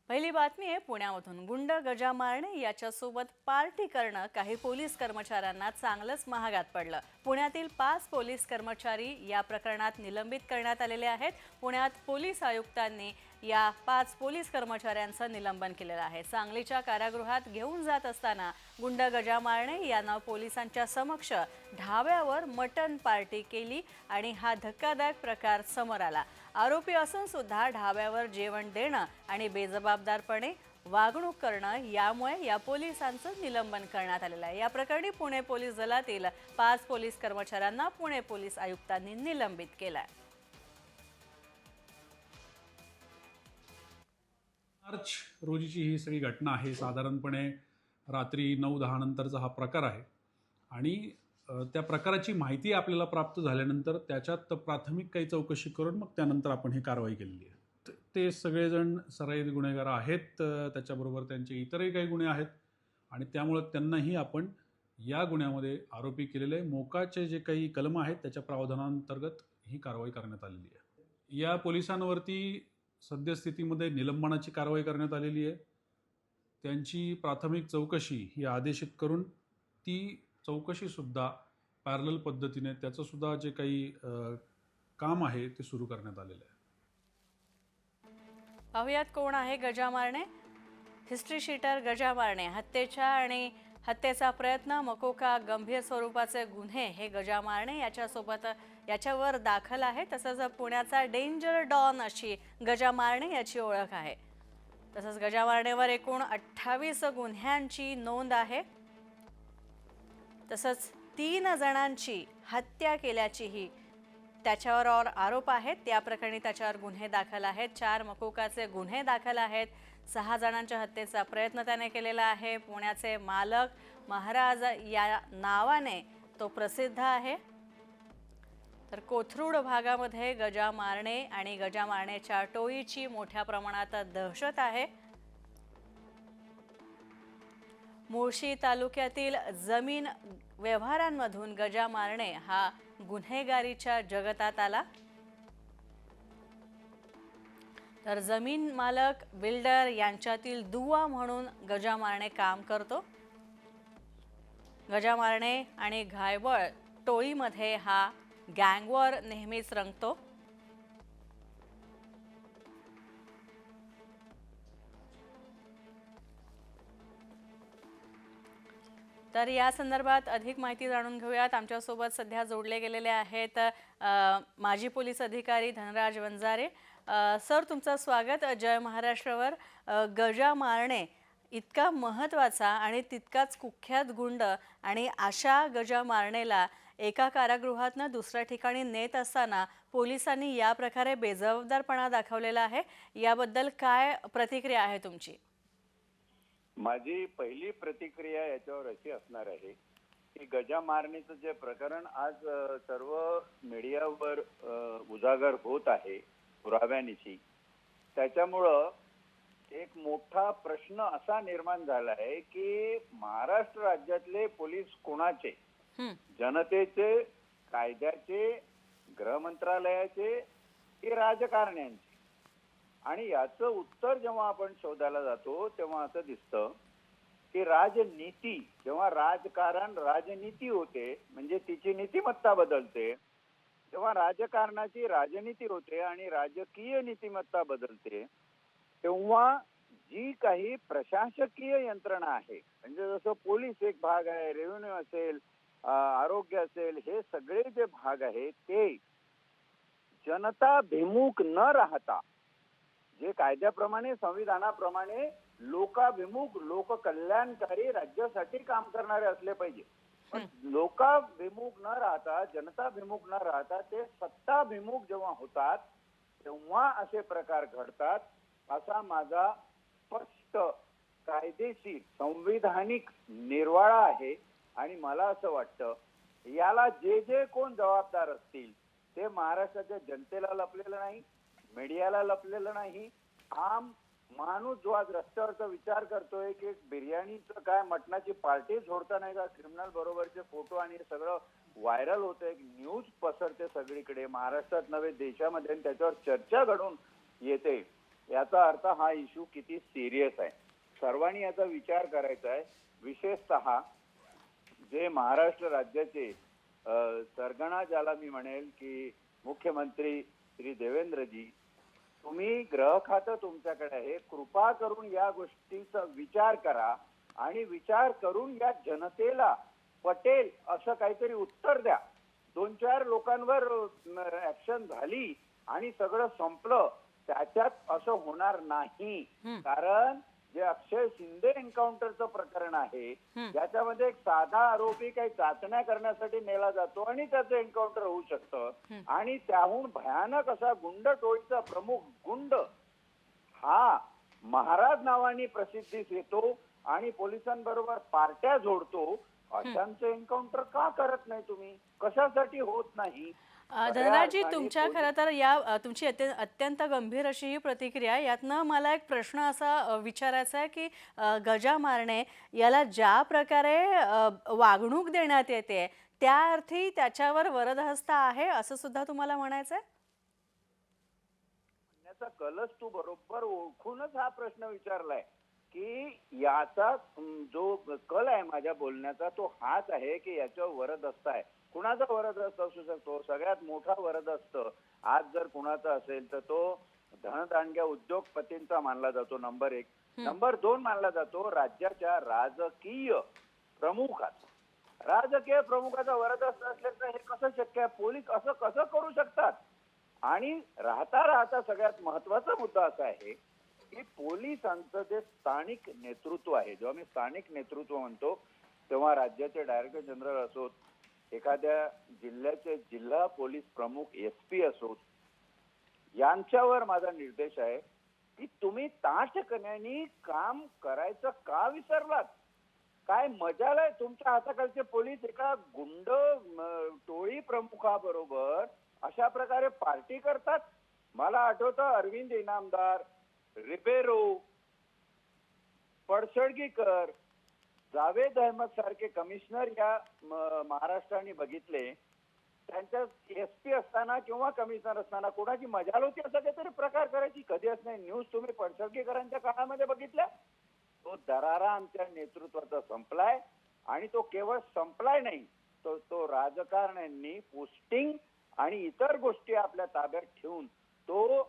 पहिली बातमी आहे पुण्यामधून। गुंड गजा मारणे याच्यासोबत पार्टी करणं काही पोलीस कर्मचाऱ्यांना चांगलंच महागात पडलं। पुण्यातील 5 पोलीस कर्मचारी या प्रकरणात निलंबित करण्यात आलेले आहेत। पुण्यात पोलीस आयुक्तांनी या 5 पोलीस कर्मचाऱ्यांचं निलंबन केलेलं आहे। सांगलीच्या कारागृहात घेऊन जात असताना गुंड गजा मारणे यानं पोलिसांच्या समक्ष ढाब्यावर मटण पार्टी केली आणि हा धक्कादायक प्रकार समोर आला। आरोपी असून सुद्धा ढाब्यावर जेवण देणं आणि बेजबाबदारपणे वागणूक करणं यामुळे या पोलिसांचं निलंबन करण्यात आलेलं आहे। या प्रकरणी पुणे पोलीस दलातील 5 पोलीस कर्मचाऱ्यांना पुणे पोलीस आयुक्तांनी निलंबित केलं आहे। मार्च रोजीची ही सगळी घटना आहे। साधारणपणे रात्री 9-10 नंतरचा हा प्रकार आहे आणि त्या प्रकाराची माहिती आपल्याला प्राप्त झाल्यानंतर त्याच्यात प्राथमिक काही चौकशी करून मग त्यानंतर आपण ही कारवाई केलेली आहे। ते सगळेजण सराईत गुन्हेगार आहेत, त्याच्याबरोबर त्यांचे इतरही काही गुन्हे आहेत आणि त्यामुळे त्यांनाही आपण या गुन्ह्यामध्ये आरोपी केलेले मोकाचे जे काही कलम आहेत त्याच्या प्रावधानांतर्गत ही कारवाई करण्यात आलेली आहे। या पोलिसांवरती सद्यस्थितीमध्ये निलंबनाची कारवाई करण्यात आलेली आहे। त्यांची प्राथमिक चौकशी ही आदेशित करून ती चौकशीसुद्धा पॅरलल पद्धतीने त्याचंसुद्धा जे काही काम आहे ते सुरू करण्यात आलेलं आहे। पाहुयात कोण आहे गजा मारणे। हिस्ट्री शीटर गजा मारणे हत्येच्या आणि हत्येचा प्रयत्न, मकोका, गंभीर स्वरूपाचे गुन्हे हे गजा मारणे याच्यावर दाखल आहे। तसंच पुण्याचा डेंजर डॉन अशी गजा मारणे याची ओळख आहे। तसंच गजा मारणेवर एकूण 28 गुन्ह्यांची नोंद आहे। तसंच 3 जणांची हत्या केल्याचीही त्याच्यावर आरोप आहेत। त्या प्रकरणी त्याच्यावर गुन्हे दाखल आहेत। 4 मकोकाचे गुन्हे दाखल आहेत। 6 जणांच्या हत्येचा प्रयत्न त्याने केलेला आहे। पुण्याचे मालक महाराज या नावाने तो प्रसिद्ध आहे। तर कोथरूड भागामध्ये गजा मारणे आणि गजा मारण्याच्या टोळीची मोठ्या प्रमाणात दहशत आहे। मुळशी तालुक्यातील जमीन व्यवहारांमधून गजा मारणे हा गुन्हेगारीच्या जगतात आला। तर जमीन मालक बिल्डर यांच्यातील दुवा म्हणून गजा मारणे काम करतो। गजा मारणे आणि घायवळ टोळीमध्ये हा गँगवॉर नेहमीच रंगतो। तर या संदर्भात अधिक माहिती जाणून घेऊयात। आमच्यासोबत सध्या जोडले गेलेले आहेत माजी पोलीस अधिकारी धनराज वंजारे। सर, तुमचं स्वागत जय महाराष्ट्रावर। गजा मारणे इतका महत्त्वाचा आणि तितकाच कुख्यात गुंड आणि अशा गजा मारणेला एका कारागृहातनं दुसऱ्या ठिकाणी नेत असताना पोलिसांनी या प्रकारे बेजबाबदारपणा दाखवलेला आहे। याबद्दल काय प्रतिक्रिया आहे तुमची? माझी पहिली प्रतिक्रिया याच्यावर अशी असणार आहे की गजा मारणीचं जे प्रकरण आज सर्व मीडियावर उजागर होत आहे पुराव्यानिशी, त्याच्यामुळं एक मोठा प्रश्न असा निर्माण झाला आहे की महाराष्ट्र राज्यातले पोलीस कोणाचे, जनतेचे, कायद्याचे, गृह मंत्रालयाचे की राजकारण्यांचे? आणि याचं उत्तर जेव्हा आपण शोधायला जातो तेव्हा असं दिसतं की राजनीती, जेव्हा राजकारण राजनीती होते म्हणजे तिची नीतिमत्ता बदलते, जेव्हा राजकारणाची राजनीती होते आणि राजकीय नीतिमत्ता बदलते, तेव्हा जी काही प्रशासकीय यंत्रणा आहे, म्हणजे जसं पोलीस एक भाग आहे, रेव्हेन्यू असेल, आरोग्य असेल, हे सगळे जे भाग आहेत ते जनताभिमुख न राहता जे कायद्याप्रमाणे संविधानाप्रमाणे लोकाभिमुख लोककल्याणकारी राज्यासाठी काम करणारे असले पाहिजे, पण लोकाभिमुख न राहता, जनताभिमुख न राहता ते सत्ताभिमुख जेव्हा होतात तेव्हा असे प्रकार घडतात, असा माझा स्पष्ट कायदेशीर संविधानिक निर्वाळा आहे। आणि मला असं वाटतं याला जे जे कोण जबाबदार असतील ते महाराष्ट्राच्या जनतेला लपलेलं नाही, मीडियाला लपलेलं नाही। आम माणूस जो आज रस्त्यावरचा विचार करतोय की बिर्याणीचं काय, मटणाची पार्टी सोडता नाही का, क्रिमिनल बरोबरचे फोटो आणि हे सगळं व्हायरल होतंय, न्यूज पसरते सगळीकडे, महाराष्ट्रात नव्हे देशामध्ये, आणि त्याच्यावर चर्चा घडून येते, याचा अर्थ हा इश्यू किती सिरियस आहे. सर्वांनी याचा विचार करायचा आहे. विशेषतः जे महाराष्ट्र राज्याचे सरगणा, ज्याला मी म्हणेल की मुख्यमंत्री श्री देवेंद्रजी, तुम्ही गृह खातं तुमच्याकडे आहे, कृपा करून या गोष्टीचा विचार करा आणि विचार करून या जनतेला पटेल असं काहीतरी उत्तर द्या. 2-4 लोकांवर ऍक्शन झाली आणि सगळं संपलं, त्याच्यात असं होणार नाही. कारण जे अक्षय शिंदे एन्काउंटरचं प्रकरण आहे, ज्याच्यामध्ये एक साधा आरोपी काही चाचण्या करण्यासाठी नेला जातो आणि त्याचं एन्काउंटर होऊ शकतं, आणि त्याहून भयानक असा गुंड टोळीचा प्रमुख गुंड हा महाराज नावाने प्रसिद्धीस येतो आणि पोलिसांबरोबर पार्ट्या जोडतो. अशांचं एन्काउंटर का करत नाही तुम्ही? कशासाठी होत नाही? धनराजजी, तुमच्या खरं तर या तुमची अत्यंत गंभीर अशी ही प्रतिक्रिया, यातनं मला एक प्रश्न असा विचारायचा आहे की गजा मारणे याला ज्या प्रकारे वागणूक देण्यात येते, त्या अर्थी त्याच्यावर वरदहस्त आहे असं सुद्धा तुम्हाला म्हणायचं आहे? म्हणण्याचा कलच तू बरोबर ओळखूनच हा प्रश्न विचारलाय की याचा जो कल आहे माझ्या बोलण्याचा तो हाच आहे की याच्यावर वरदहस्त आहे. कुणाचा वरदहस्त असू शकतो? सगळ्यात मोठा वरदहस्त आज जर कुणाचा असेल तर तो धनदांडग्या उद्योगपतींचा मानला जातो, नंबर 1. नंबर 2 मानला जातो राज्याच्या राजकीय प्रमुखाचा. राजकीय प्रमुखाचा वरदहस्त असल्याचं हे कसं शक्य आहे? पोलीस असं कसं करू शकतात? आणि राहता सगळ्यात महत्वाचा मुद्दा असा आहे की पोलिसांचं जे स्थानिक नेतृत्व आहे, जेव्हा मी स्थानिक नेतृत्व म्हणतो तेव्हा राज्याचे डायरेक्टर जनरल असोत, एखाद्या जिल्ह्याचे जिल्हा पोलीस प्रमुख SP असोत, यांच्यावर माझा निर्देश आहे की तुम्ही ताठकण्याने काम करायचं का विसरलात? काय मजाल आहे तुमच्या हाताखालचे पोलीस एका गुंड टोळी प्रमुखाबरोबर अशा प्रकारे पार्टी करतात? मला आठवतं अरविंद इनामदार, रिबेरो, पडसळगीकर, जावेद अहमद सारखे कमिशनर या महाराष्ट्राने बघितले. त्यांच्या SP असताना किंवा कमिशनर असताना कोणाची मजाल होती असा काहीतरी प्रकार करायची? कधीच नाही. न्यूज तुम्ही पडसळगीकरांच्या काळामध्ये बघितल्या? तो दरारा आमच्या नेतृत्वाचा संपलाय, आणि तो केवळ संपलाय नाही, तो राजकारण्यांनी पोस्टिंग आणि इतर गोष्टी आपल्या ताब्यात ठेवून तो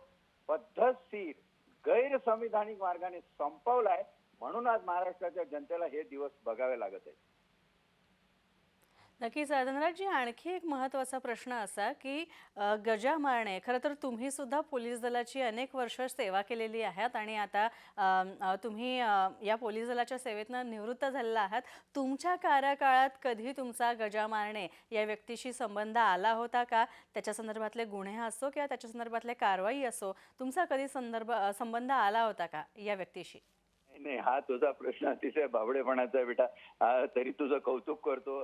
पद्धतशीर गैरसंविधानिक मार्गाने संपवलाय. म्हणून आज महाराष्ट्राच्या जनतेला हे दिवस बघावे लागत आहेत. नक्कीच धनराजजी, आणखी एक महत्त्वाचा प्रश्न असा की गजा मारणे, खरं तर तुम्ही सुद्धा पोलीस दलाची अनेक वर्ष सेवा केलेली आहात आणि आता तुम्ही या पोलीस दलाच्या सेवेतनं निवृत्त झालेला आहात. तुमच्या कार्यकाळात कधी तुमचा गजा मारणे या व्यक्तीशी संबंध आला होता का? त्याच्या संदर्भातले गुन्हे असो किंवा त्याच्या संदर्भातले कारवाई असो, तुमचा कधी संबंध आला होता का या व्यक्तीशी? नाही, हा तुझा प्रश्न अतिशय बावडेपणाचा आहे बेटा. तरी तुझं कौतुक करतो.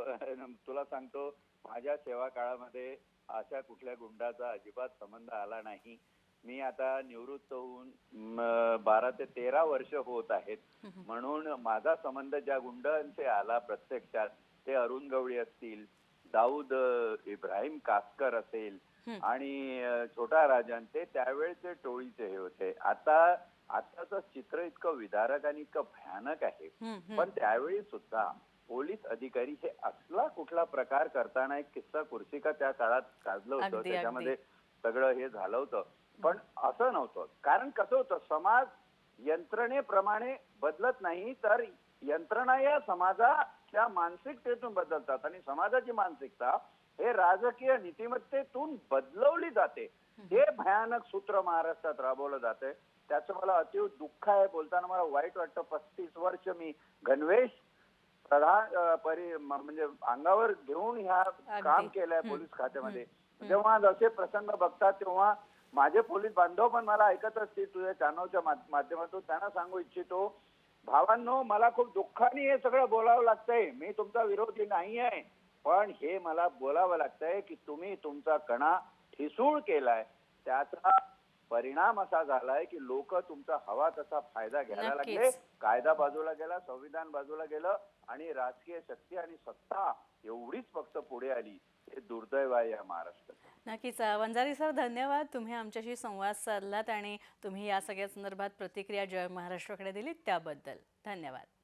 तुला सांगतो, माझ्या सेवा काळामध्ये अशा कुठल्या गुंडाचा अजिबात संबंध आला नाही. मी आता निवृत्त होऊन 12 ते 13 वर्ष होत आहेत. म्हणून माझा संबंध ज्या गुंडांचे आला प्रत्यक्षात, ते अरुण गवळी असतील, दाऊद इब्राहिम कासकर असेल आणि छोटा राजांचे त्यावेळेचे टोळीचे हे होते. आताचं चित्र इतकं विदारक आणि इतकं भयानक आहे. पण त्यावेळी सुद्धा पोलीस अधिकारी हे असला कुठला प्रकार करताना, एक किस्सा कुर्सिका त्या काळात गाजलं होतं, त्याच्यामध्ये सगळं हे झालं होतं. पण असं नव्हतं. कारण कसं होतं, समाज यंत्रणेप्रमाणे बदलत नाही, तर यंत्रणा या समाजाच्या मानसिकतेतून बदलतात आणि समाजाची मानसिकता हे राजकीय नीतिमत्तेतून बदलवली जाते. हे भयानक सूत्र महाराष्ट्रात राबवलं जाते. त्याचं मला अतिव दुःख आहे. बोलताना मला वाईट वाटतं. 35 वर्ष मी गणवेश म्हणजे अंगावर घेऊन ह्या काम केलंय पोलीस खात्यामध्ये. जेव्हा जसे प्रसंग बघतात तेव्हा माझे पोलीस बांधव पण मला ऐकत असतील तुझ्या चॅनलच्या माध्यमातून, त्यांना सांगू इच्छितो, भावांनो, मला खूप दुःखाने हे सगळं बोलावं लागतंय. मी तुमचा विरोधी नाही आहे, पण हे मला बोलावं लागतंय की तुम्ही तुमचा कणा ठिसूळ केलाय. त्याचा परिणाम असा झालाय की लोक तुमचा हवा तसा फायदा घ्यायला लागले. कायदा बाजूला गेला, संविधान बाजूला गेलं आणि राजकीय शक्ती आणि सत्ता एवढीच फक्त पुढे आली. हे दुर्दैव आहे या महाराष्ट्रात. नक्कीच वंजारी सर, धन्यवाद. तुम्ही आमच्याशी संवाद साधलात आणि तुम्ही या सगळ्या संदर्भात प्रतिक्रिया जय महाराष्ट्राकडे दिलीत त्याबद्दल धन्यवाद.